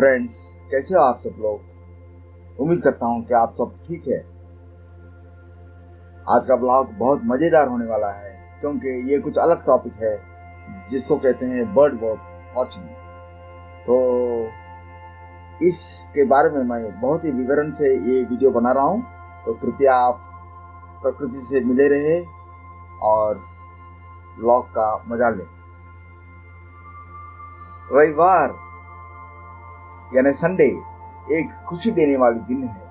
Friends, कैसे हो आप सब लोग। उम्मीद करता हूँ कि आप सब ठीक है। आज का ब्लॉग बहुत मज़ेदार होने वाला है क्योंकि ये कुछ अलग टॉपिक है जिसको कहते हैं बर्ड वॉचिंग। तो इसके बारे में मैं बहुत ही विवरण से ये वीडियो बना रहा हूँ, तो कृपया आप प्रकृति से मिले रहे और ब्लॉग का मजा लें। रविवार यानी संडे एक खुशी देने वाली दिन है।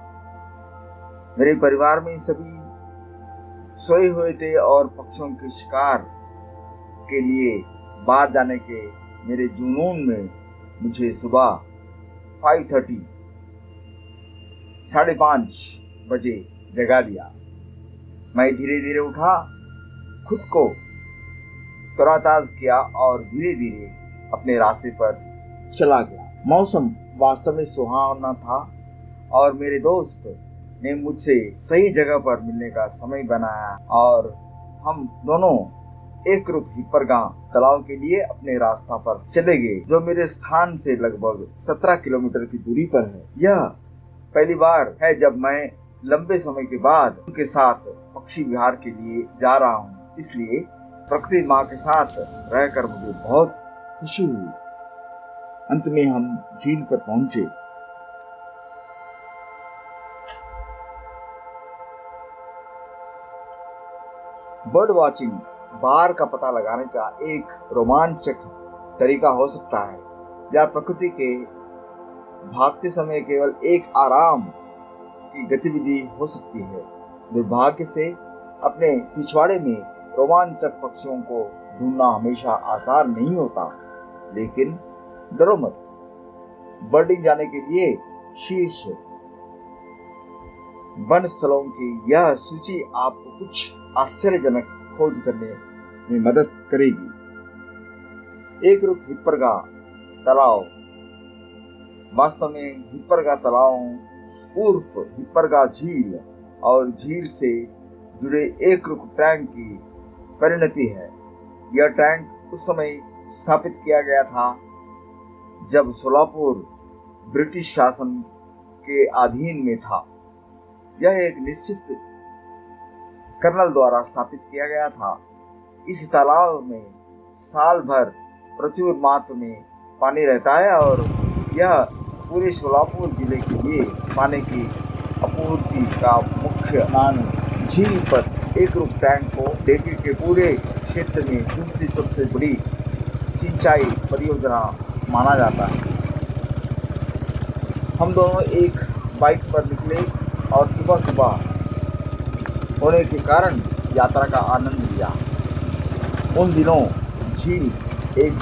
मेरे परिवार में सभी सोए हुए थे और पक्षियों के शिकार के लिए बाहर जाने के मेरे जुनून में मुझे सुबह 5:30 5:30 बजे जगा दिया। मैं धीरे धीरे उठा, खुद को तरोताज़ा किया और धीरे धीरे अपने रास्ते पर चला गया। मौसम वास्तव में सुहावना था और मेरे दोस्त ने मुझसे सही जगह पर मिलने का समय बनाया और हम दोनों एक रुख हिप्परगांव तालाब के लिए अपने रास्ता पर चले गए, जो मेरे स्थान से लगभग 17 किलोमीटर की दूरी पर है। यह पहली बार है जब मैं लंबे समय के बाद उनके साथ पक्षी विहार के लिए जा रहा हूँ, इसलिए प्रकृति माँ के साथ रहकर मुझे बहुत खुशी हुई। अंत में हम झील पर पहुंचे। बर्ड वॉचिंग बाहर का पता लगाने का एक रोमांचक तरीका हो सकता है, या प्रकृति के भागते समय केवल एक आराम की गतिविधि हो सकती है। दुर्भाग्य से अपने पिछवाड़े में रोमांचक पक्षियों को ढूंढना हमेशा आसान नहीं होता, लेकिन डरो मत, बर्डिंग जाने के लिए शीर्ष वन स्थलों की यह सूची आपको कुछ आश्चर्यजनक खोज करने में मदद करेगी। एक रुख हिप्परगांव तालाब। वास्तव में हिप्परगांव तालाब उर्फ हिप्परगांव झील और झील से जुड़े एक रुख टैंक की परिणति है। यह टैंक उस समय स्थापित किया गया था जब सोलापुर ब्रिटिश शासन के अधीन में था। यह एक निश्चित कर्नल द्वारा स्थापित किया गया था। इस तालाब में साल भर प्रचुर मात्रा में पानी रहता है और यह पूरे सोलापुर जिले के लिए पानी की आपूर्ति का मुख्य नाम है। झील पर एक रुख टैंक को डेके के पूरे क्षेत्र में दूसरी सबसे बड़ी सिंचाई परियोजना माना जाता है। हम दोनों एक बाइक पर निकले और सुबह सुबह होने के कारण यात्रा का आनंद लिया। उन दिनों झील एक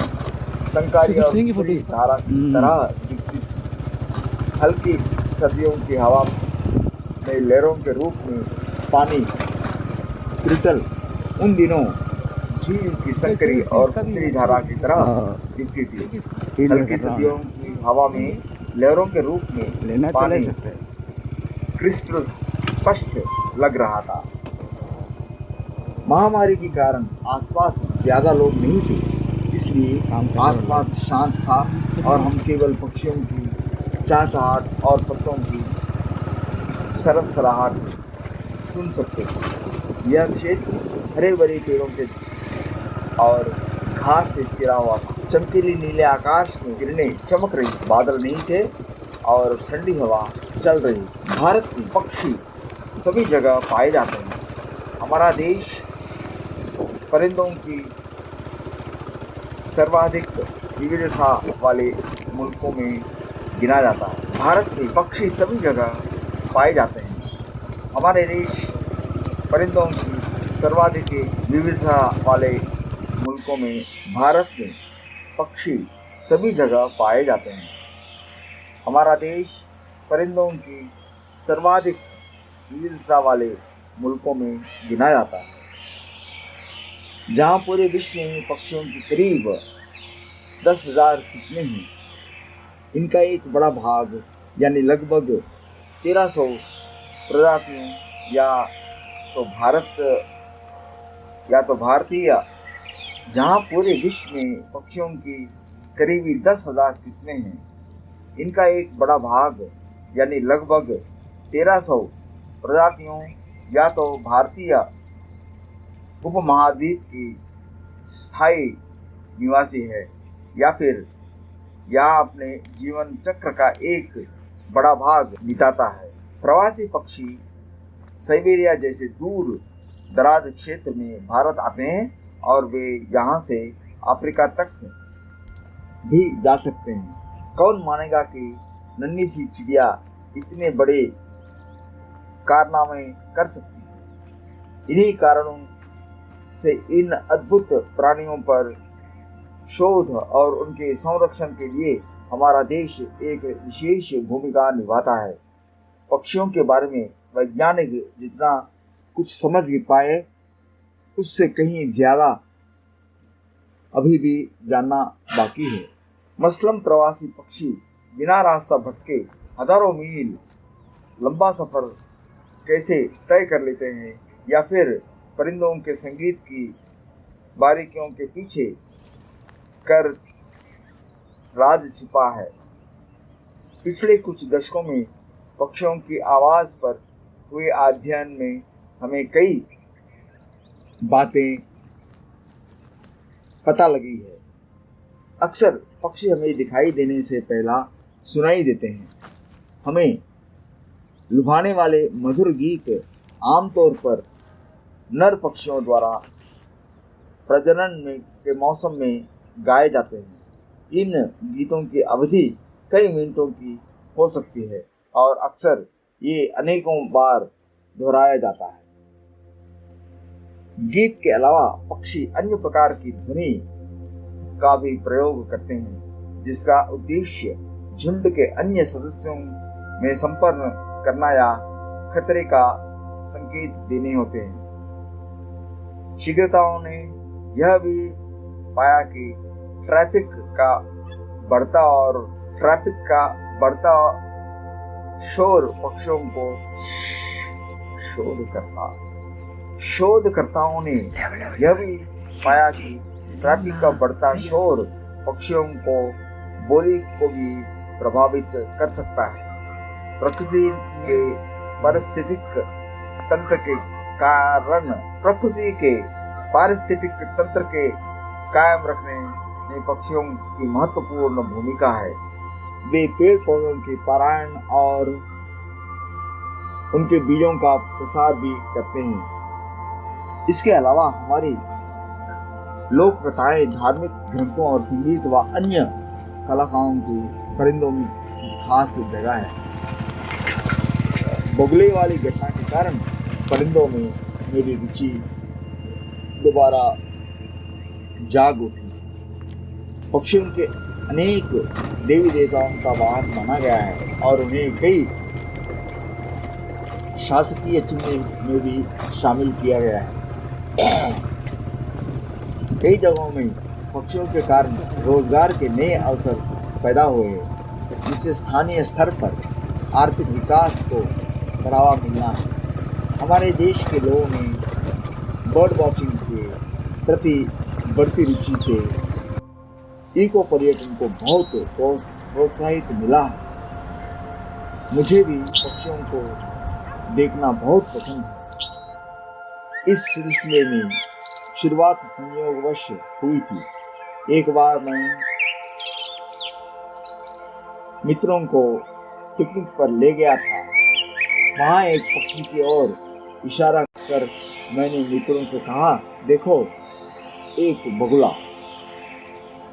संकारी और सुखरी धारा की तरह दिखती थी। हल्की सर्दियों की हवा में लहरों के रूप में पानी क्रिटल उन दिनों झील की संकरी और सुंदरी धारा की तरह दिखती थी। हल्की सर्दियों की हवा में लहरों के रूप में पानी क्रिस्टल स्पष्ट लग रहा था। महामारी के कारण आसपास ज्यादा लोग नहीं थे, इसलिए आसपास शांत था और हम केवल पक्षियों की चहचहाट और पत्तों की सरसराहट सुन सकते थे। यह क्षेत्र हरे भरे पेड़ों के और घास से चिरा हुआ था। चमकीली नीले आकाश में किरणें चमक रही, बादल नहीं थे और ठंडी हवा चल रही। भारत में पक्षी सभी जगह पाए जाते हैं। हमारा देश परिंदों की सर्वाधिक विविधता वाले मुल्कों में गिना जाता है। भारत में पक्षी सभी जगह पाए जाते हैं। हमारे देश परिंदों की सर्वाधिक विविधता वाले मुल्कों में भारत में पक्षी सभी जगह पाए जाते हैं। हमारा देश परिंदों की सर्वाधिक विविधता वाले मुल्कों में गिना जाता है, जहाँ पूरे विश्व में पक्षियों की करीब 10,000 किस्में हैं। इनका एक बड़ा भाग यानी लगभग 1300 प्रजातियों या तो भारतीय, जहाँ पूरे विश्व में पक्षियों की करीबी 10,000 किस्में हैं, इनका एक बड़ा भाग यानी लगभग 1300 प्रजातियों या तो भारतीय उपमहाद्वीप की स्थायी निवासी है या फिर यहाँ अपने जीवन चक्र का एक बड़ा भाग बिताता है। प्रवासी पक्षी साइबेरिया जैसे दूर दराज क्षेत्र में भारत आते हैं और वे यहाँ से अफ्रीका तक भी जा सकते हैं। कौन मानेगा कि नन्ही सी चिड़िया इतने बड़े कारनामे कर सकती है। इन्हीं कारणों से इन अद्भुत प्राणियों पर शोध और उनके संरक्षण के लिए हमारा देश एक विशेष भूमिका निभाता है। पक्षियों के बारे में वैज्ञानिक जितना कुछ समझ पाए उससे कहीं ज्यादा अभी भी जानना बाकी है। मसलन प्रवासी पक्षी बिना रास्ता भटके हजारों मील लंबा सफर कैसे तय कर लेते हैं या फिर परिंदों के संगीत की बारीकियों के पीछे कर राज छिपा है। पिछले कुछ दशकों में पक्षियों की आवाज़ पर हुए अध्ययन में हमें कई बातें पता लगी है। अक्सर पक्षी हमें दिखाई देने से पहला सुनाई देते हैं। हमें लुभाने वाले मधुर गीत आमतौर पर नर पक्षियों द्वारा प्रजनन के मौसम में गाए जाते हैं। इन गीतों की अवधि कई मिनटों की हो सकती है और अक्सर ये अनेकों बार दोहराया जाता है। गीत के अलावा पक्षी अन्य प्रकार की ध्वनि का भी प्रयोग करते हैं जिसका उद्देश्य झुंड के अन्य सदस्यों में संपर्क करना या खतरे का संकेत देने होते हैं। शीघ्रताओं ने यह भी पाया कि ट्रैफिक का बढ़ता शोर पक्षियों को शोधकर्ताओं ने यह भी पाया कि ट्रैफिक का बढ़ता शोर पक्षियों को बोली को भी प्रभावित कर सकता है। प्रकृति के पारिस्थितिक तंत्र के कायम रखने में पक्षियों की महत्वपूर्ण भूमिका है। वे पेड़ पौधों के परायण और उनके बीजों का प्रसार भी करते हैं। इसके अलावा हमारी लोक कथाएं, धार्मिक ग्रंथों और संगीत व अन्य कलाकारों की परिंदों की खास जगह है। बगुले वाली घटना के कारण परिंदों में मेरी रुचि दोबारा जाग उठी। पक्षियों के अनेक देवी देवताओं का वाहन माना गया है और उन्हें कई शासकीय चिन्ह में भी शामिल किया गया है। कई जगहों में पक्षियों के कारण रोजगार के नए अवसर पैदा हुए हैं जिससे स्थानीय स्तर पर आर्थिक विकास को बढ़ावा मिलना है। हमारे देश के लोगों में बर्ड वॉचिंग के प्रति बढ़ती रुचि से इको पर्यटन को बहुत प्रोत्साहित मिला है। मुझे भी पक्षियों को देखना बहुत पसंद है। इस सिलसिले में शुरुआत संयोगवश हुई थी। एक बार मैं मित्रों को पिकनिक पर ले गया था। वहाँ एक पक्षी की ओर इशारा कर मैंने मित्रों से कहा, देखो एक बगुला।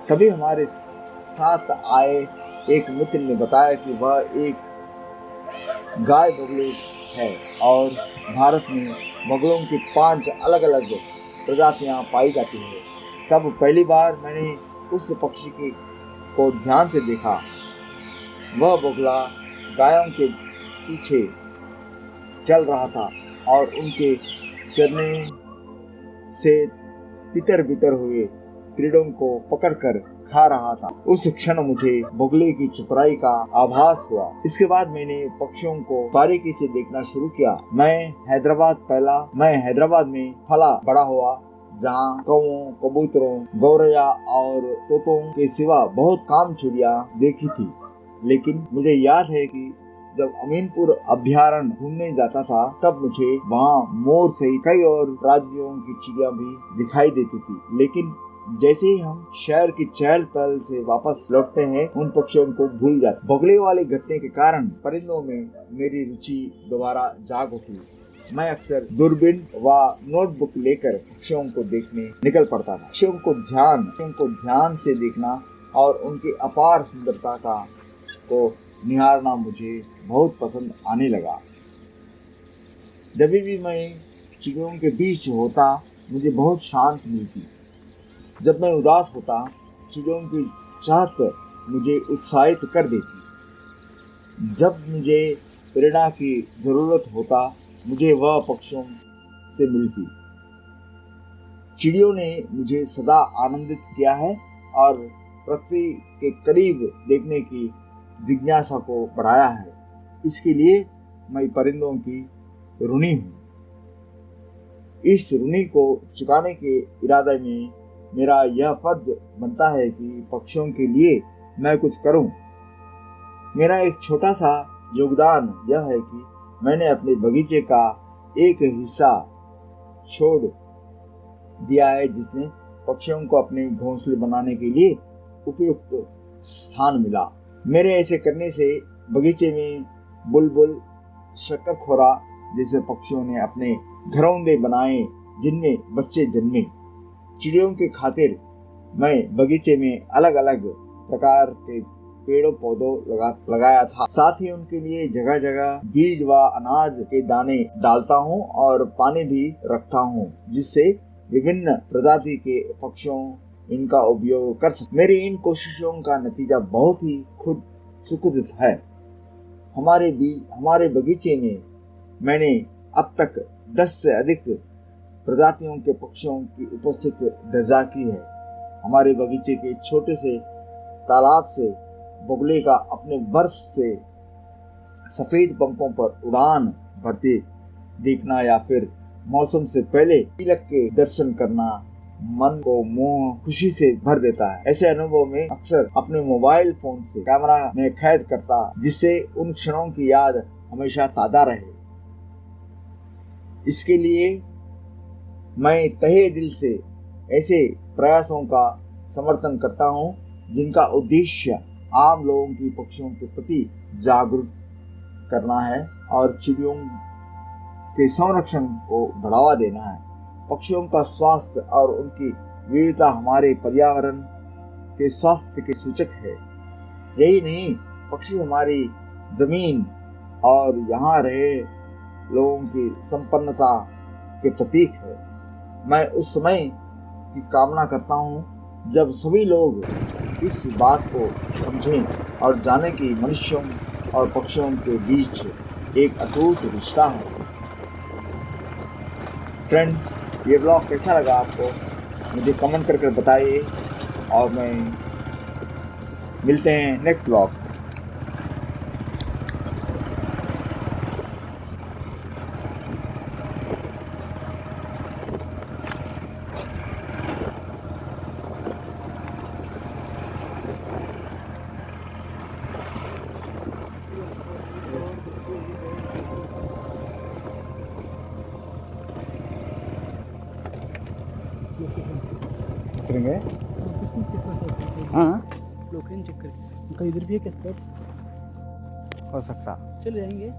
तभी हमारे साथ आए एक मित्र ने बताया कि वह एक गाय बगुले है और भारत में बगुलों की 5 अलग अलग प्रजातियां पाई जाती है। तब पहली बार मैंने उस पक्षी को ध्यान से देखा। वह बगुला गायों के पीछे चल रहा था और उनके चरने से तितर बितर हुए कीड़ों को पकड़कर खा रहा था। उस क्षण मुझे बगुले की चतुराई का आभास हुआ। इसके बाद मैंने पक्षियों को बारीकी से देखना शुरू किया। मैं हैदराबाद में फला बड़ा हुआ, जहाँ कौओं, कबूतरों, गौरैया और तोतों के सिवा बहुत काम चिड़िया देखी थी। लेकिन मुझे याद है कि जब अमीनपुर अभ्यारण्य घूमने जाता था तब मुझे वहाँ मोर सहित कई और प्रजातियों की चिड़िया भी दिखाई देती थी। लेकिन जैसे ही हम शहर की चहल पहल से वापस लौटते हैं उन पक्षियों को भूल जाते। बगले वाले घटने के कारण परिंदों में मेरी रुचि दोबारा जाग उठी। मैं अक्सर दूरबीन व नोटबुक लेकर पक्षियों को देखने निकल पड़ता था। पक्षियों को ध्यान से देखना और उनकी अपार सुंदरता को निहारना मुझे बहुत पसंद आने लगा। जब भी मैं चिड़ियों के बीच होता मुझे बहुत शांत मिलती। जब मैं उदास होता चिड़ियों की चहक मुझे उत्साहित कर देती। जब मुझे प्रेरणा की जरूरत होता मुझे वह पक्षियों से मिलती। चिड़ियों ने मुझे सदा आनंदित किया है और प्रकृति के करीब देखने की जिज्ञासा को बढ़ाया है। इसके लिए मैं परिंदों की ऋणी हूँ। इस ऋणी को चुकाने के इरादे में मेरा यह फर्ज बनता है कि पक्षियों के लिए मैं कुछ करूं। मेरा एक छोटा सा योगदान यह है कि मैंने अपने बगीचे का एक हिस्सा छोड़ दिया है जिसमें पक्षियों को अपने घोंसले बनाने के लिए उपयुक्त स्थान मिला। मेरे ऐसे करने से बगीचे में बुलबुल, शक्करखोरा जैसे पक्षियों ने अपने घरौंदे बनाए जिनमें बच्चे जन्मे। चिड़ियों के खातिर मैं बगीचे में अलग अलग प्रकार के पेड़ों पौधों लगाया था। साथ ही उनके लिए जगह जगह बीज व अनाज के दाने डालता हूँ और पानी भी रखता हूँ जिससे विभिन्न प्रजाति के पक्षियों इनका उपयोग कर सके। मेरी इन कोशिशों का नतीजा बहुत ही खुद सुखद है। हमारे बगीचे में मैंने अब तक 10 से अधिक प्रजातियों के पक्षियों की उपस्थिति दर्जा की है। हमारे बगीचे के छोटे से तालाब से बगुले का अपने बर्फ से सफेद पंखों पर उड़ान भरते देखना या फिर मौसम से पहले तिलक के दर्शन करना मन को मोह खुशी से भर देता है। ऐसे अनुभव में अक्सर अपने मोबाइल फोन से कैमरा में कैद करता जिससे उन क्षणों की याद हमेशा ताजा रहे। इसके लिए मैं तहे दिल से ऐसे प्रयासों का समर्थन करता हूँ जिनका उद्देश्य आम लोगों की पक्षियों के प्रति जागरूक करना है और चिड़ियों के संरक्षण को बढ़ावा देना है। पक्षियों का स्वास्थ्य और उनकी विविधता हमारे पर्यावरण के स्वास्थ्य के सूचक है। यही नहीं, पक्षी हमारी जमीन और यहाँ रहे लोगों की संपन्नता के प्रतीक है। मैं उस समय की कामना करता हूँ जब सभी लोग इस बात को समझें और जाने कि मनुष्यों और पक्षियों के बीच एक अटूट रिश्ता है। फ्रेंड्स, ये ब्लॉग कैसा लगा आपको मुझे कमेंट करके बताइए और मैं मिलते हैं नेक्स्ट ब्लॉग। करेंगे हाँ लोकेशन चेक करें। उनका इधर भी है क्या स्पॉट? हो सकता चले जाएंगे।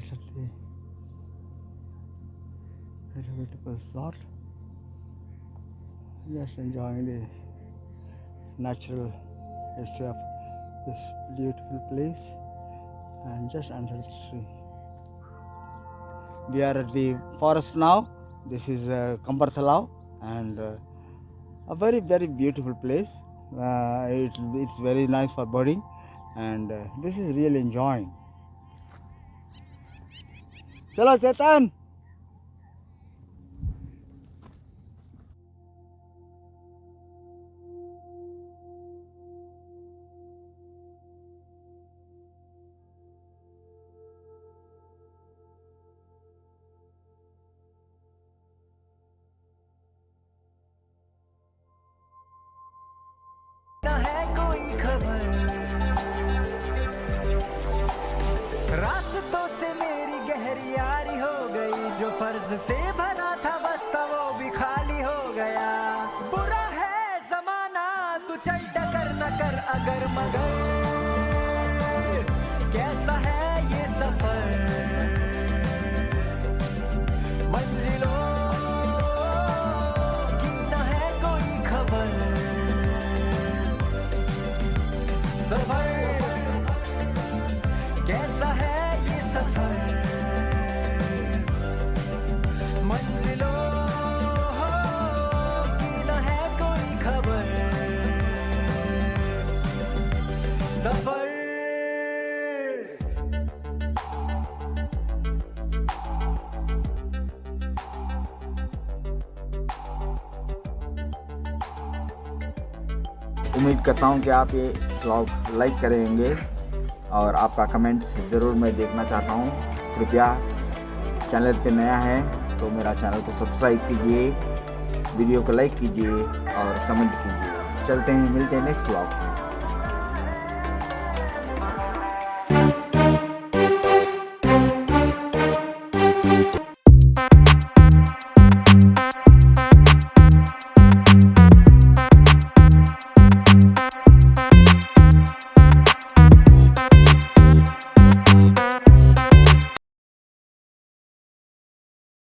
rest of the beautiful spot. Just enjoying the natural history of this beautiful place and just under the tree. We are at the forest now. This is Kambar Talao and a very beautiful place. It's very nice for birding and this is really enjoying. Chalo Chetan! है कोई खबर रास्तों से मेरी गहरी यारी हो गई जो फर्ज से भरा था बस्ता वो भी खाली हो गया बुरा है जमाना तू चल टकर न कर अगर मगर कैसा है ये सफर मंजिलों की न है कोई खबर सफर कैसा है ये सफर मंजिलों की न है कोई खबर सफर उम्मीद करता हूँ कि आप ये व्लॉग लाइक करेंगे और आपका कमेंट्स ज़रूर मैं देखना चाहता हूँ। कृपया चैनल पे नया है तो मेरा चैनल को सब्सक्राइब कीजिए, वीडियो को लाइक कीजिए और कमेंट कीजिए। चलते हैं, मिलते हैं नेक्स्ट व्लॉग में।